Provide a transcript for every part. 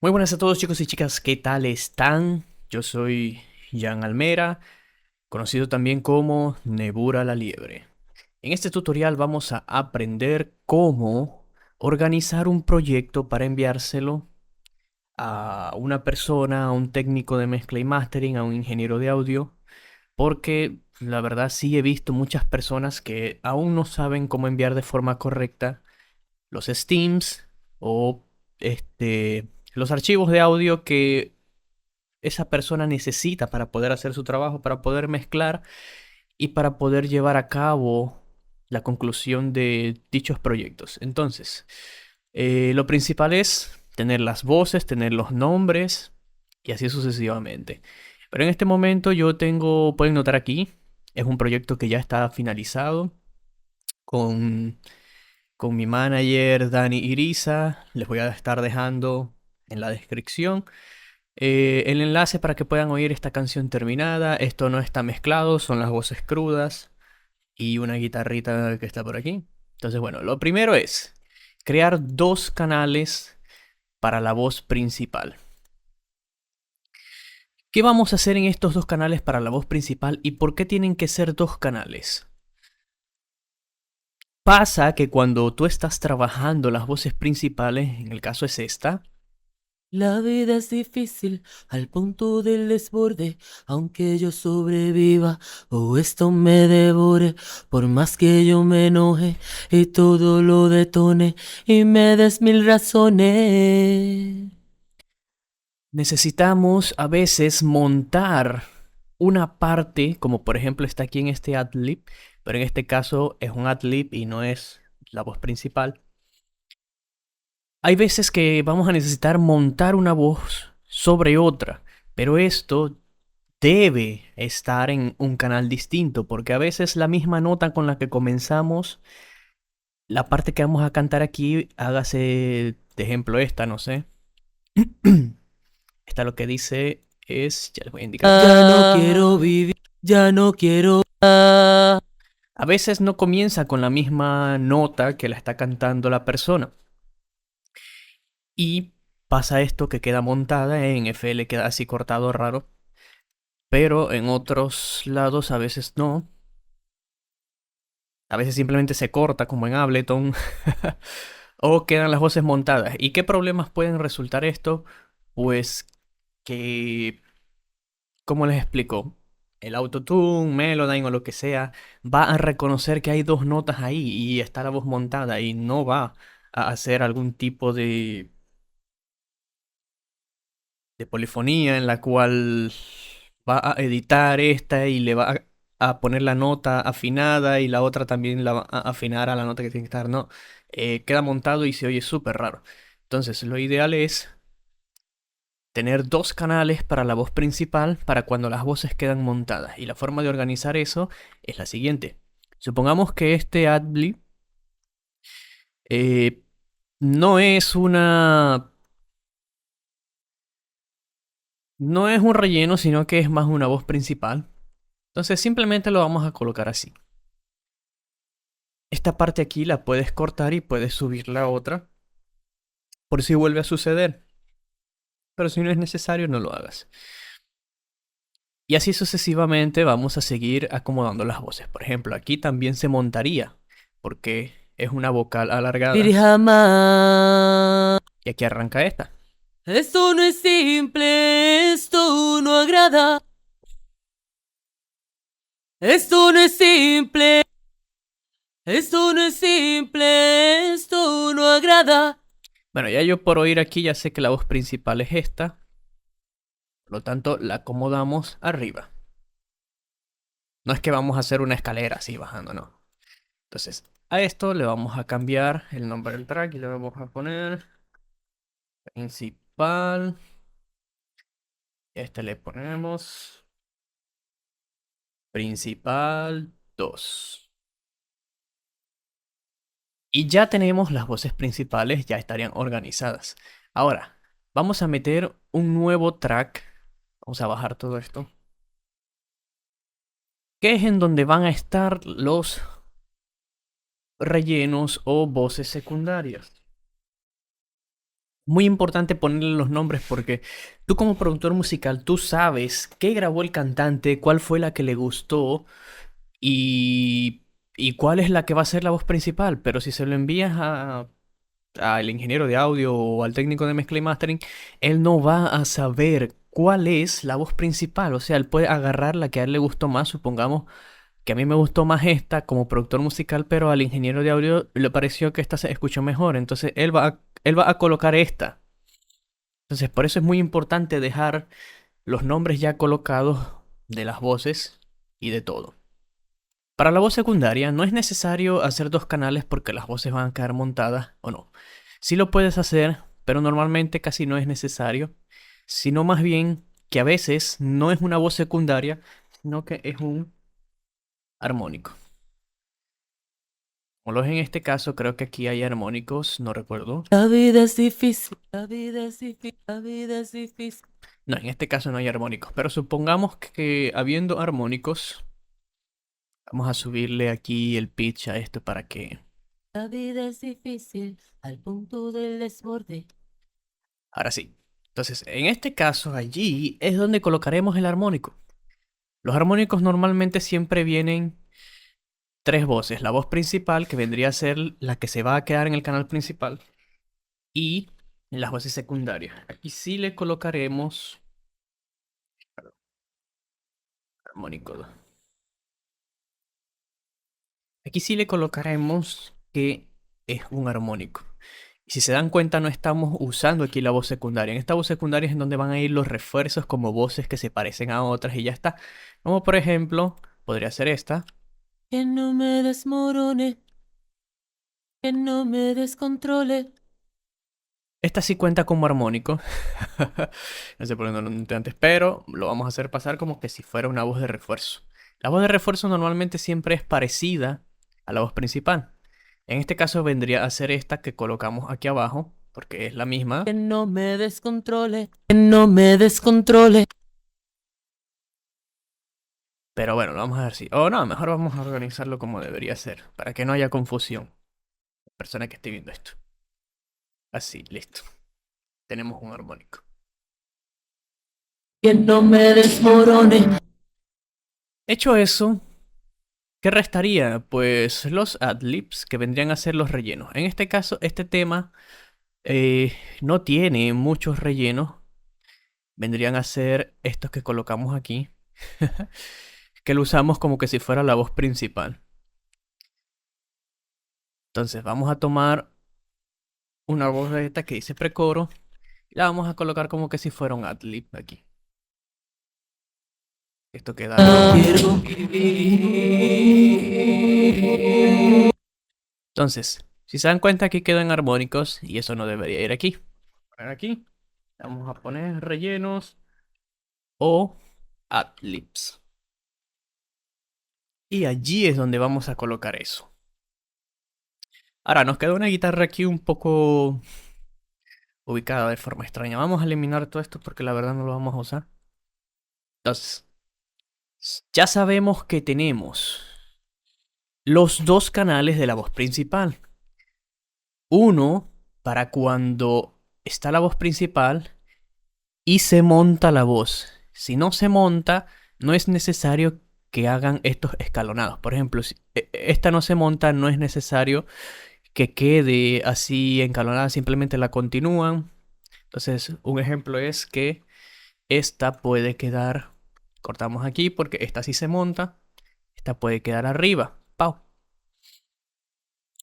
Muy buenas a todos chicos y chicas, ¿qué tal están? Yo soy Jan Almera, conocido también como Nebura la Liebre. En este tutorial vamos a aprender cómo organizar un proyecto para enviárselo a una persona, a un técnico de mezcla y mastering, a un ingeniero de audio, porque la verdad sí he visto muchas personas que aún no saben cómo enviar de forma correcta los steams o los archivos de audio que esa persona necesita para poder hacer su trabajo, para poder mezclar y para poder llevar a cabo la conclusión de dichos proyectos. Entonces, lo principal es tener las voces, tener los nombres y así sucesivamente. Pero en este momento yo tengo, pueden notar aquí, es un proyecto que ya está finalizado con, con mi manager Dani Iriza. Les voy a estar dejando en la descripción el enlace para que puedan oír esta canción terminada. Esto no está mezclado, son las voces crudas y una guitarrita que está por aquí. Entonces, bueno, lo primero es crear dos canales para la voz principal. ¿Qué vamos a hacer en estos dos canales para la voz principal y por qué tienen que ser dos canales? Pasa que cuando tú estás trabajando las voces principales, en el caso es esta. La vida es difícil al punto del desborde, aunque yo sobreviva o esto me devore, por más que yo me enoje y todo lo detone y me des mil razones. Necesitamos a veces montar una parte, como por ejemplo está aquí en este adlib, pero en este caso es un adlib y no es la voz principal. Hay veces que vamos a necesitar montar una voz sobre otra, pero esto debe estar en un canal distinto, porque a veces la misma nota con la que comenzamos, la parte que vamos a cantar aquí, hágase de ejemplo esta, no sé. Esta lo que dice es, ya les voy a indicar. Ya no quiero vivir, ya no quiero. A veces no comienza con la misma nota que la está cantando la persona. Y pasa esto que queda montada, en FL queda así cortado raro. Pero en otros lados a veces no. A veces simplemente se corta como en Ableton. O quedan las voces montadas. ¿Y qué problemas pueden resultar esto? Pues que, ¿cómo les explico? El autotune, Melodyne o lo que sea, va a reconocer que hay dos notas ahí y está la voz montada y no va a hacer algún tipo de polifonía en la cual va a editar esta y le va a poner la nota afinada y la otra también la va a afinar a la nota que tiene que estar. No, queda montado y se oye súper raro. Entonces, lo ideal es tener dos canales para la voz principal para cuando las voces quedan montadas. Y la forma de organizar eso es la siguiente. Supongamos que este adlib eh, no es una... No es un relleno, sino que es más una voz principal. Entonces simplemente lo vamos a colocar así. Esta parte aquí la puedes cortar y puedes subir la otra por si vuelve a suceder. Pero si no es necesario, no lo hagas. Y así sucesivamente vamos a seguir acomodando las voces. Por ejemplo, aquí también se montaría, porque es una vocal Vivir alargada. jamás. Y aquí arranca esta. Esto no es simple, esto no agrada. Esto no es simple. Esto no es simple, esto no agrada. Bueno, ya yo por oír aquí ya sé que la voz principal es esta. Por lo tanto, la acomodamos arriba. No es que vamos a hacer una escalera así bajando, no. Entonces, a esto le vamos a cambiar el nombre del track y le vamos a poner principal. Este le ponemos principal 2. Y ya tenemos las voces principales, ya estarían organizadas. Ahora, vamos a meter un nuevo track. Vamos a bajar todo esto. Que es en donde van a estar los rellenos o voces secundarias. Muy importante ponerle los nombres porque tú como productor musical, tú sabes qué grabó el cantante, cuál fue la que le gustó y, y cuál es la que va a ser la voz principal. Pero si se lo envías al ingeniero de audio o al técnico de mezcla y mastering, él no va a saber cuál es la voz principal. O sea, él puede agarrar la que a él le gustó más, supongamos que a mí me gustó más esta como productor musical, pero al ingeniero de audio le pareció que esta se escuchó mejor. Entonces él va a colocar esta. Entonces por eso es muy importante dejar los nombres ya colocados de las voces y de todo. Para la voz secundaria no es necesario hacer dos canales porque las voces van a quedar montadas o no. Sí lo puedes hacer, pero normalmente casi no es necesario, sino más bien que a veces no es una voz secundaria, sino que es un armónico. Como lo es en este caso, creo que aquí hay armónicos, no recuerdo. La vida es difícil, la vida es difícil, la vida es difícil. No, en este caso no hay armónicos, pero supongamos que habiendo armónicos, vamos a subirle aquí el pitch a esto para que... La vida es difícil al punto del desborde. Ahora sí. Entonces, en este caso, allí es donde colocaremos el armónico. Los armónicos normalmente siempre vienen tres voces. La voz principal, que vendría a ser la que se va a quedar en el canal principal, y las voces secundarias. Aquí sí le colocaremos armónico. Aquí sí le colocaremos que es un armónico. Y si se dan cuenta, no estamos usando aquí la voz secundaria. En esta voz secundaria es en donde van a ir los refuerzos como voces que se parecen a otras y ya está. Como por ejemplo, podría ser esta. Que no me desmorone, que no me descontrole. Esta sí cuenta como armónico. No sé por qué no lo noté antes, pero lo vamos a hacer pasar como que si fuera una voz de refuerzo. La voz de refuerzo normalmente siempre es parecida a la voz principal. En este caso vendría a ser esta que colocamos aquí abajo, porque es la misma. Que no me descontrole, que no me descontrole. Pero bueno, lo vamos a ver si... O no, mejor vamos a organizarlo como debería ser, para que no haya confusión. La persona que esté viendo esto. Así, listo. Tenemos un armónico. Que no me desmorone. Hecho eso, ¿qué restaría? Pues los adlibs, que vendrían a ser los rellenos. En este caso, este tema no tiene muchos rellenos. Vendrían a ser estos que colocamos aquí. Que lo usamos como que si fuera la voz principal. Entonces vamos a tomar una voz de esta que dice precoro. Y la vamos a colocar como que si fuera un adlib aquí. Esto queda... Quiero vivir. Entonces, si se dan cuenta, aquí quedan armónicos y eso no debería ir aquí. Poner aquí. Vamos a poner rellenos o adlibs. Y allí es donde vamos a colocar eso. Ahora, nos queda una guitarra aquí un poco ubicada de forma extraña. Vamos a eliminar todo esto porque la verdad no lo vamos a usar. Entonces, ya sabemos que tenemos los dos canales de la voz principal. Uno para cuando está la voz principal y se monta la voz. Si no se monta, no es necesario que hagan estos escalonados. Por ejemplo, si esta no se monta, no es necesario que quede así escalonada, simplemente la continúan. Entonces, un ejemplo es que esta puede quedar, cortamos aquí porque esta sí se monta, esta puede quedar arriba, ¡pau!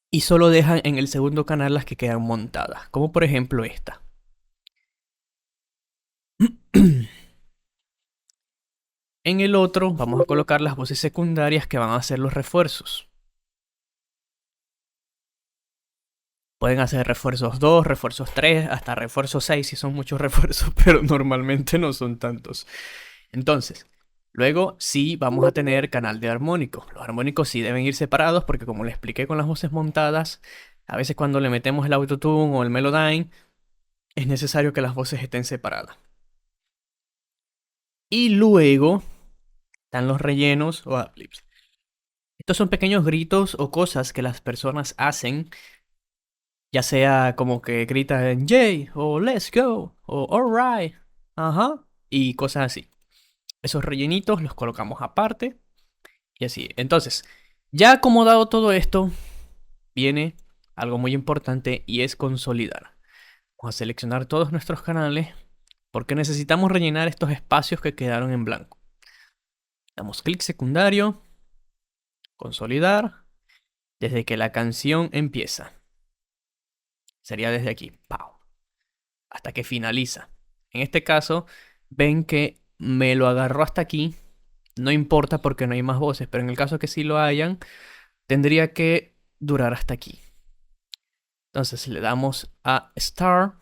Y solo dejan en el segundo canal las que quedan montadas, como por ejemplo esta. En el otro vamos a colocar las voces secundarias que van a ser los refuerzos. Pueden hacer refuerzos 2, refuerzos 3, hasta refuerzos 6 si son muchos refuerzos, pero normalmente no son tantos. Entonces, luego sí vamos a tener canal de armónicos. Los armónicos sí deben ir separados porque como le expliqué con las voces montadas, a veces cuando le metemos el autotune o el melodyne, es necesario que las voces estén separadas. Y luego están los rellenos o adlibs. Estos son pequeños gritos o cosas que las personas hacen Ya sea como que gritan Jay o Let's go o Alright, ajá, y cosas así. Esos rellenitos los colocamos aparte y así. Entonces, ya acomodado todo esto, viene algo muy importante y es consolidar. Vamos a seleccionar todos nuestros canales porque necesitamos rellenar estos espacios que quedaron en blanco. Damos clic secundario, consolidar, desde que la canción empieza. Sería desde aquí, ¡pau! Hasta que finaliza. En este caso, ven que me lo agarró hasta aquí. No importa porque no hay más voces, pero en el caso que sí lo hayan, tendría que durar hasta aquí. Entonces le damos a Start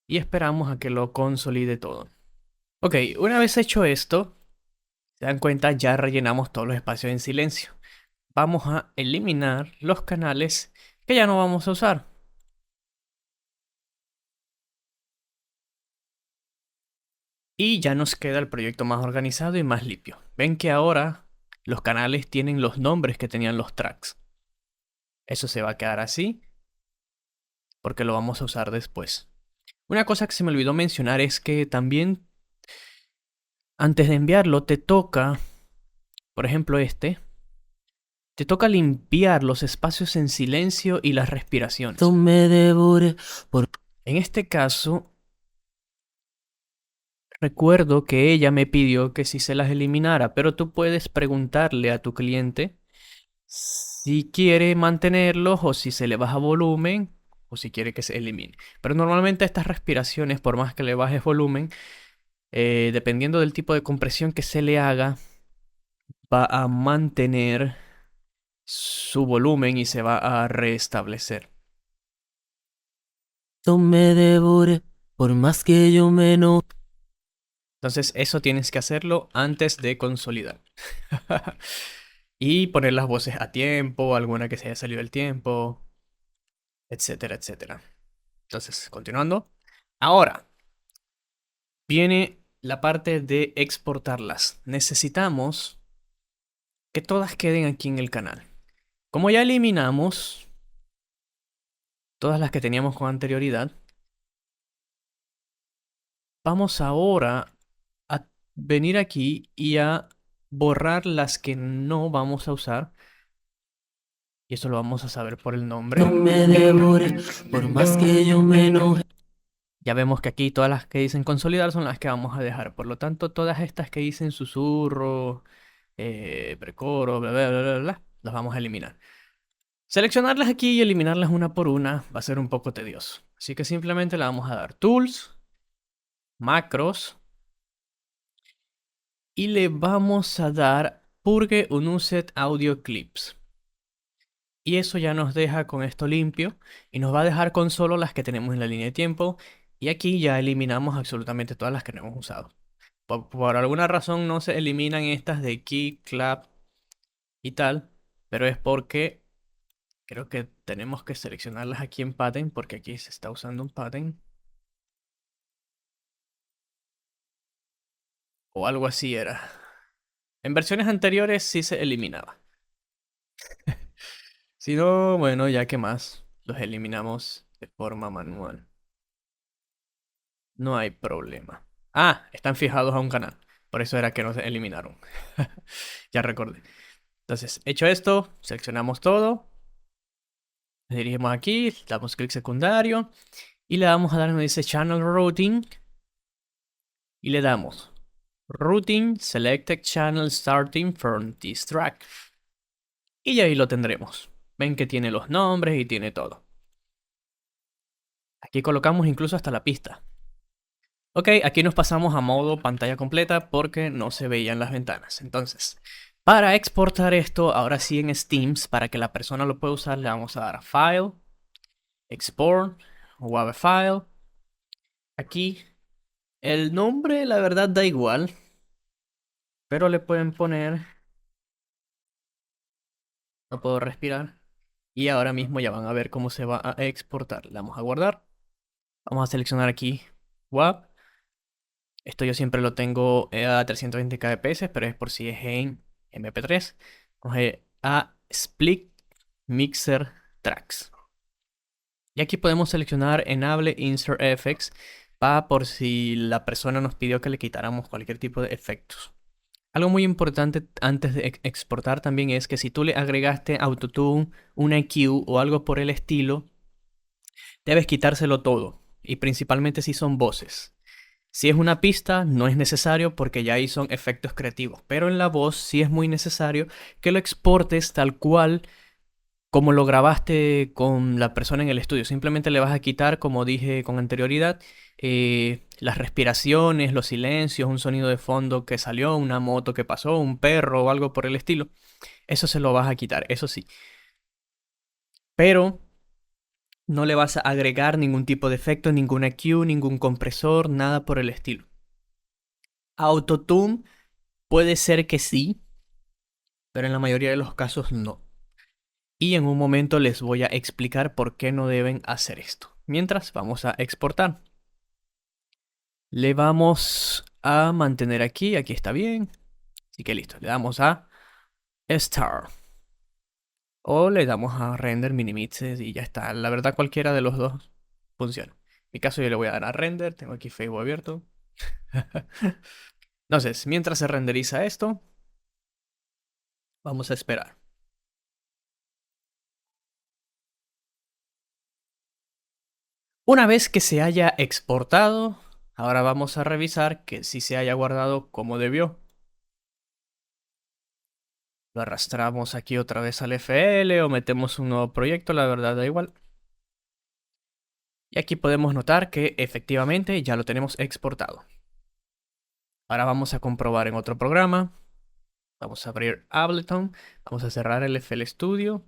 y esperamos a que lo consolide todo. Ok, una vez hecho esto, se dan cuenta, ya rellenamos todos los espacios en silencio. Vamos a eliminar los canales que ya no vamos a usar. Y ya nos queda el proyecto más organizado y más limpio. Ven que ahora los canales tienen los nombres que tenían los tracks. Eso se va a quedar así porque lo vamos a usar después. Una cosa que se me olvidó mencionar es que también antes de enviarlo te toca, por ejemplo te toca limpiar los espacios en silencio y las respiraciones. Esto me devore por En este caso, recuerdo que ella me pidió que si se las eliminara, pero tú puedes preguntarle a tu cliente si quiere mantenerlos o si se le baja volumen o si quiere que se elimine. Pero normalmente estas respiraciones, por más que le bajes volumen, dependiendo del tipo de compresión que se le haga, va a mantener su volumen y se va a restablecer. esto me devore, por más que yo me enoje. Entonces eso tienes que hacerlo antes de consolidar. Y poner las voces a tiempo, alguna que se haya salido del tiempo, etcétera, etcétera. Entonces, continuando. Ahora, viene la parte de exportarlas. Necesitamos que todas queden aquí en el canal. Como ya eliminamos todas las que teníamos con anterioridad, vamos ahora a venir aquí y a borrar las que no vamos a usar. Y eso lo vamos a saber por el nombre. No me devore, por más que yo me enoje. Ya vemos que aquí todas las que dicen consolidar son las que vamos a dejar. Por lo tanto, todas estas que dicen susurro, precoro, bla, bla, bla, bla, bla, las vamos a eliminar. Seleccionarlas aquí y eliminarlas una por una va a ser un poco tedioso. Así que simplemente le vamos a dar Tools, Macros, y le vamos a dar Purge Unused Audio Clips. Y eso ya nos deja con esto limpio y nos va a dejar con solo las que tenemos en la línea de tiempo. Y aquí ya eliminamos absolutamente todas las que no hemos usado. Por alguna razón no se eliminan estas de Key, Clap y tal, pero es porque creo que tenemos que seleccionarlas aquí en Pattern porque aquí se está usando un Pattern. O algo así era. En versiones anteriores sí se eliminaba. Si no, bueno, ya que más, los eliminamos de forma manual. No hay problema. Ah, están fijados a un canal. Por eso era que no se eliminaron. Ya recordé. Entonces, hecho esto, seleccionamos todo. Nos dirigimos aquí, damos clic secundario. Y le damos a dar donde dice Channel Routing. Y le damos Routing Selected Channel Starting from this track. Y ahí lo tendremos. Ven que tiene los nombres y tiene todo. Aquí colocamos incluso hasta la pista. Ok, aquí nos pasamos a modo pantalla completa porque no se veían las ventanas. Entonces, para exportar esto, ahora sí en Steam, para que la persona lo pueda usar, le vamos a dar a File, Export, WAV File. Aquí, el nombre la verdad da igual, pero le pueden poner, no puedo respirar. Y ahora mismo ya van a ver cómo se va a exportar. Le damos a guardar. Vamos a seleccionar aquí WAV. Esto yo siempre lo tengo a 320 kbps, pero es por si es en MP3. Vamos a Split Mixer Tracks. Y aquí podemos seleccionar Enable Insert Effects para por si la persona nos pidió que le quitáramos cualquier tipo de efectos. Algo muy importante antes de exportar también es que si tú le agregaste Autotune, un EQ o algo por el estilo, debes quitárselo todo. Y principalmente si son voces. Si es una pista, no es necesario porque ya ahí son efectos creativos. Pero en la voz sí es muy necesario que lo exportes tal cual como lo grabaste con la persona en el estudio. Simplemente le vas a quitar, como dije con anterioridad, las respiraciones, los silencios, un sonido de fondo que salió, una moto que pasó, un perro o algo por el estilo. Eso se lo vas a quitar, eso sí. Pero no le vas a agregar ningún tipo de efecto, ningún EQ, ningún compresor, nada por el estilo. Autotune puede ser que sí, pero en la mayoría de los casos no. Y en un momento les voy a explicar por qué no deben hacer esto. Mientras vamos a exportar. Le vamos a mantener aquí, aquí está bien. Así que listo, le damos a Start. O le damos a Render Minimixes y ya está. La verdad cualquiera de los dos funciona. En mi caso yo le voy a dar a Render, tengo aquí Facebook abierto. Entonces, mientras se renderiza esto, vamos a esperar. Una vez que se haya exportado, ahora vamos a revisar que sí se haya guardado como debió. Lo arrastramos aquí otra vez al FL o metemos un nuevo proyecto, la verdad da igual. Y aquí podemos notar que efectivamente ya lo tenemos exportado. Ahora vamos a comprobar en otro programa. Vamos a abrir Ableton, vamos a cerrar el FL Studio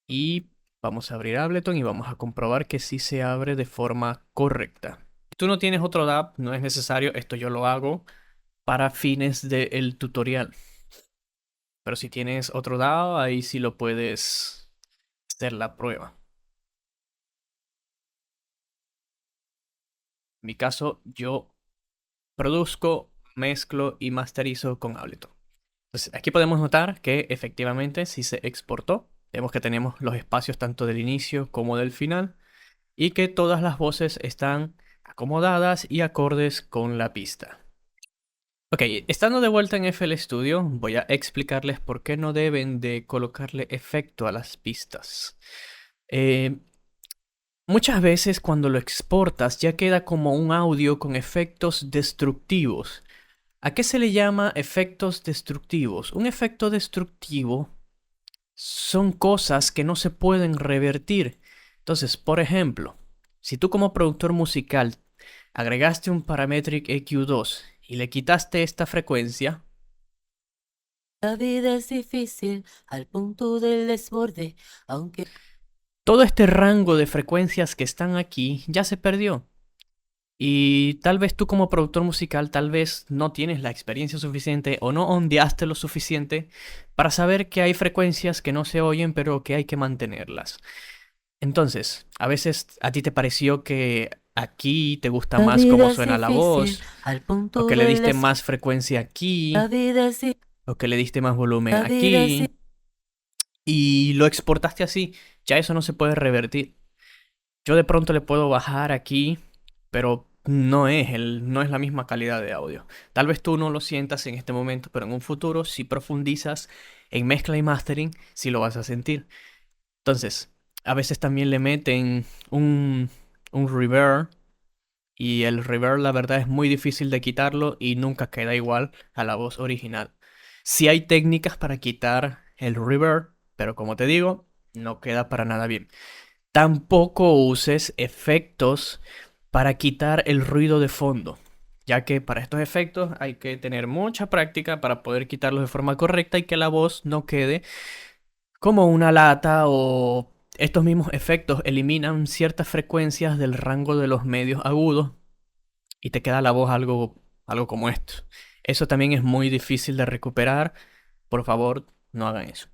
y vamos a abrir Ableton y vamos a comprobar que sí se abre de forma correcta. Si tú no tienes otro DAW, no es necesario, esto yo lo hago para fines del tutorial. Pero si tienes otro DAW, ahí sí lo puedes hacer la prueba. En mi caso, yo produzco, mezclo y masterizo con Ableton. Entonces, aquí podemos notar que efectivamente sí se exportó. Vemos que tenemos los espacios tanto del inicio como del final y que todas las voces están acomodadas y acordes con la pista. Ok, estando de vuelta en FL Studio, voy a explicarles por qué no deben de colocarle efecto a las pistas. Eh, Muchas veces cuando lo exportas ya queda como un audio con efectos destructivos. ¿A qué se le llama efectos destructivos? Un efecto destructivo son cosas que no se pueden revertir. Entonces, por ejemplo, si tú como productor musical agregaste un Parametric EQ2 y le quitaste esta frecuencia, La vida es difícil al punto del desborde, aunque todo este rango de frecuencias que están aquí ya se perdió. Y tal vez tú como productor musical, tal vez no tienes la experiencia suficiente o no ondeaste lo suficiente para saber que hay frecuencias que no se oyen pero que hay que mantenerlas. Entonces, a veces a ti te pareció que aquí te gusta la más vida cómo es suena la difícil voz, al o punto que le del diste desborde. más frecuencia La aquí, vida es o que le diste más volumen la vida es aquí, y lo exportaste así, ya eso no se puede revertir. Yo de pronto le puedo bajar aquí, pero no es la misma calidad de audio. Tal vez tú no lo sientas en este momento, pero en un futuro, si profundizas en mezcla y mastering, sí lo vas a sentir. Entonces, a veces también le meten un reverb y el reverb la verdad es muy difícil de quitarlo y nunca queda igual a la voz original. Sí hay técnicas para quitar el reverb, pero como te digo, no queda para nada bien. Tampoco uses efectos para quitar el ruido de fondo, ya que para estos efectos hay que tener mucha práctica para poder quitarlos de forma correcta y que la voz no quede como una lata o estos mismos efectos eliminan ciertas frecuencias del rango de los medios agudos y te queda la voz algo como esto. Eso también es muy difícil de recuperar. Por favor, no hagan eso.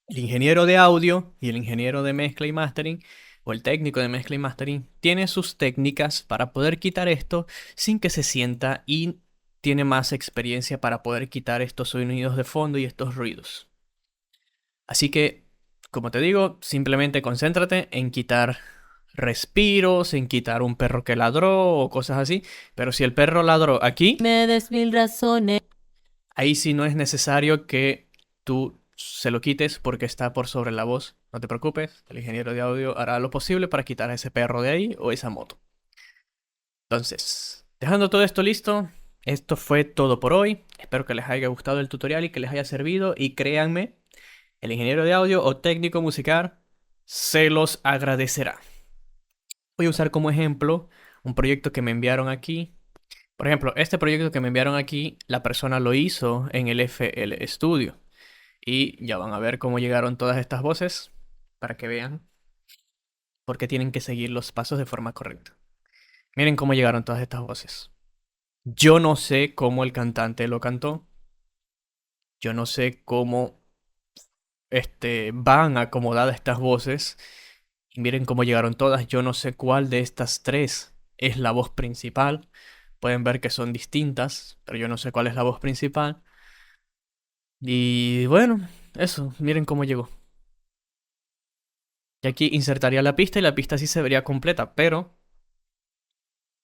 El ingeniero de audio y el ingeniero de mezcla y mastering o el técnico de mezcla y mastering tiene sus técnicas para poder quitar esto sin que se sienta y tiene más experiencia para poder quitar estos sonidos de fondo y estos ruidos. Así que como te digo, simplemente concéntrate en quitar respiros, en quitar un perro que ladró o cosas así. Pero si el perro ladró aquí, Me des mil razones. ahí sí no es necesario que tú se lo quites porque está por sobre la voz. No te preocupes, el ingeniero de audio hará lo posible para quitar a ese perro de ahí o esa moto. Entonces, dejando todo esto listo, esto fue todo por hoy. Espero que les haya gustado el tutorial y que les haya servido. Y créanme, el ingeniero de audio o técnico musical se los agradecerá. Voy a usar como ejemplo un proyecto que me enviaron aquí. Por ejemplo, este proyecto que me enviaron aquí, la persona lo hizo en el FL Studio. Y ya van a ver cómo llegaron todas estas voces para que vean por qué tienen que seguir los pasos de forma correcta. Miren cómo llegaron todas estas voces. Yo no sé cómo el cantante lo cantó. Yo no sé cómo van acomodadas estas voces. Y miren cómo llegaron todas. Yo no sé cuál de estas tres es la voz principal. Pueden ver que son distintas, pero yo no sé cuál es la voz principal. Y bueno, eso, miren cómo llegó. Y aquí insertaría la pista y la pista sí se vería completa, pero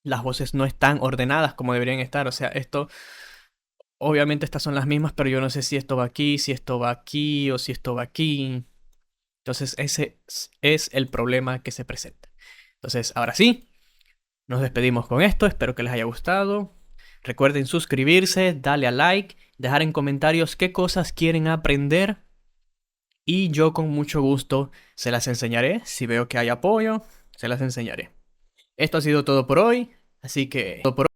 las voces no están ordenadas como deberían estar. O sea, esto, obviamente estas son las mismas, pero yo no sé si esto va aquí, si esto va aquí o si esto va aquí. Entonces ese es el problema que se presenta. Entonces, ahora sí, nos despedimos con esto. Espero que les haya gustado. Recuerden suscribirse, darle a like, dejar en comentarios qué cosas quieren aprender. Y yo con mucho gusto se las enseñaré. Si veo que hay apoyo, se las enseñaré. Esto ha sido todo por hoy. Así que todo por